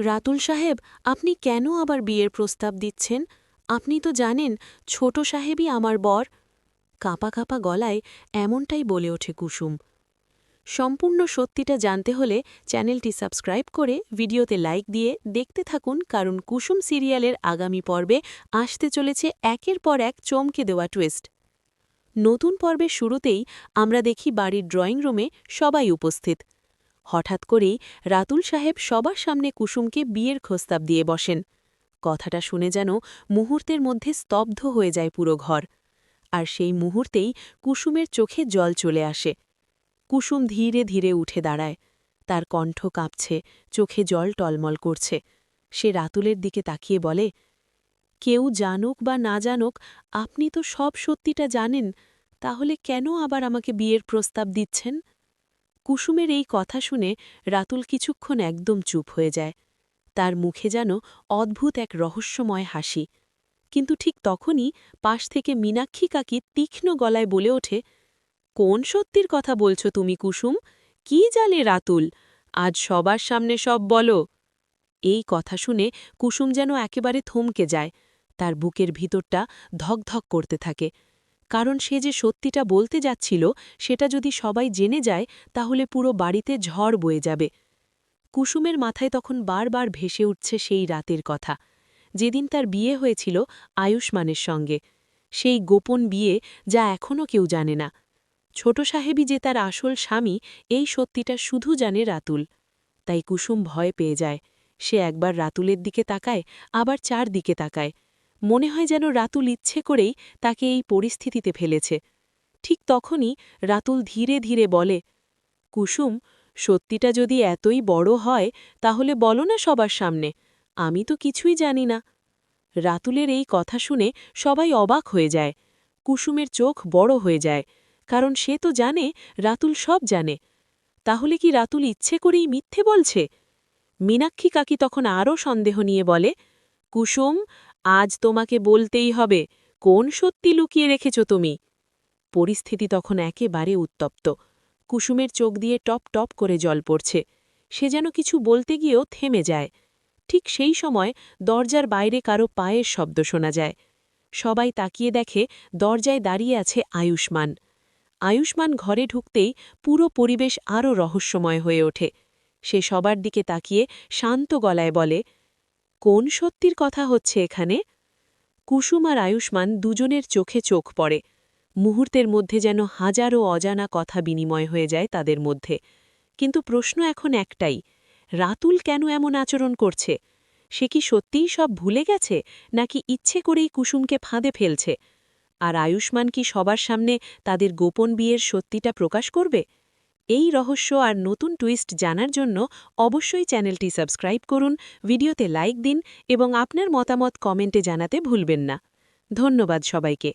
রাতুল সাহেব, আপনি কেন আবার বিয়ের প্রস্তাব দিচ্ছেন? আপনি তো জানেন ছোট সাহেবই আমার বর। কাঁপা কাঁপা গলায় এমনটাই বলে ওঠে কুসুম। সম্পূর্ণ সত্যিটা জানতে হলে চ্যানেলটি সাবস্ক্রাইব করে ভিডিওতে লাইক দিয়ে দেখতে থাকুন, কারণ কুসুম সিরিয়ালের আগামী পর্বে আসতে চলেছে একের পর এক চমকে দেওয়া টুইস্ট। নতুন পর্বের শুরুতেই আমরা দেখি বাড়ির ড্রয়িং রুমে সবাই উপস্থিত। হঠাৎ করেই রাতুল সাহেব সবার সামনে কুসুমকে বিয়ের প্রস্তাব দিয়ে বসেন। কথাটা শুনে যেন মুহূর্তের মধ্যে স্তব্ধ হয়ে যায় পুরো ঘর। আর সেই মুহূর্তেই কুসুমের চোখে জল চলে আসে। কুসুম ধীরে ধীরে উঠে দাঁড়ায়। তার কণ্ঠ কাঁপছে, চোখে জল টলমল করছে। সে রাতুলের দিকে তাকিয়ে বলে, কেউ জানুক বা না জানুক, আপনি তো সব সত্যিটা জানেন, তাহলে কেন আবার আমাকে বিয়ের প্রস্তাব দিচ্ছেন? কুসুমের এই কথা শুনে রাতুল কিছুক্ষণ একদম চুপ হয়ে যায়। তার মুখে যেন অদ্ভুত এক রহস্যময় হাসি। কিন্তু ঠিক তখনই পাশ থেকে মীনাক্ষী কাকি তীক্ষ্ণ গলায় বলে ওঠে, কোন সত্যির কথা বলছো তুমি কুসুম? কি জানে রাতুল? আজ সবার সামনে সব বলো। এই কথা শুনে কুসুম যেন একেবারে থমকে যায়। তার বুকের ভিতরটা ধকধক করতে থাকে। কারণ সে যে সত্যিটা বলতে যাচ্ছিল, সেটা যদি সবাই জেনে যায় তাহলে পুরো বাড়িতে ঝড় বয়ে যাবে। কুসুমের মাথায় তখন বারবার ভেসে উঠছে সেই রাতের কথা, যেদিন তার বিয়ে হয়েছিল আয়ুষ্মানের সঙ্গে। সেই গোপন বিয়ে, যা এখনও কেউ জানে না। ছোট সাহেবই যে তার আসল স্বামী, এই সত্যিটা শুধু জানে রাতুল। তাই কুসুম ভয় পেয়ে যায়। সে একবার রাতুলের দিকে তাকায়, আবার চারদিকে তাকায়। মনে হয় যেন রাতুল ইচ্ছে করেই তাকে এই পরিস্থিতিতে ফেলেছে। ঠিক তখনই রাতুল ধীরে ধীরে বলে, কুসুম, সত্যিটা যদি এতই বড় হয় তাহলে বলো না সবার সামনে। আমি তো কিছুই জানি না। রাতুলের এই কথা শুনে সবাই অবাক হয়ে যায়। কুসুমের চোখ বড় হয়ে যায়, কারণ সে তো জানে রাতুল সব জানে। তাহলে কি রাতুল ইচ্ছে করেই মিথ্যে বলছে? মীনাক্ষী কাকি তখন আরও সন্দেহ নিয়ে বলে, কুসুম, আজ তোমাকে বলতেই হবে, কোন সত্যি লুকিয়ে রেখেছ তুমি? পরিস্থিতি তখন একেবারে উত্তপ্ত। কুসুমের চোখ দিয়ে টপ টপ করে জল পড়ছে। সে যেন কিছু বলতে গিয়েও থেমে যায়। ঠিক সেই সময় দরজার বাইরে কারো পায়ের শব্দ শোনা যায়। সবাই তাকিয়ে দেখে দরজায় দাঁড়িয়ে আছে আয়ুষ্মান। আয়ুষ্মান ঘরে ঢুকতেই পুরো পরিবেশ আরও রহস্যময় হয়ে ওঠে। সে সবার দিকে তাকিয়ে শান্ত গলায় বলে, কোন সত্যির কথা হচ্ছে এখানে? কুসুম আর আয়ুষ্মান দুজনের চোখে চোখ পড়ে। মুহূর্তের মধ্যে যেন হাজারো অজানা কথা বিনিময় হয়ে যায় তাদের মধ্যে। কিন্তু প্রশ্ন এখন একটাই, রাতুল কেন এমন আচরণ করছে? সে কি সত্যিই সব ভুলে গেছে, নাকি ইচ্ছে করেই কুসুমকে ফাঁদে ফেলছে? আর আয়ুষ্মান কি সবার সামনে তাদের গোপন বিয়ের সত্যিটা প্রকাশ করবে? এই রহস্য আর নতুন টুইস্ট জানার জন্য অবশ্যই চ্যানেলটি সাবস্ক্রাইব করুন, ভিডিওতে লাইক দিন এবং আপনার মতামত কমেন্টে জানাতে ভুলবেন না। ধন্যবাদ সবাইকে।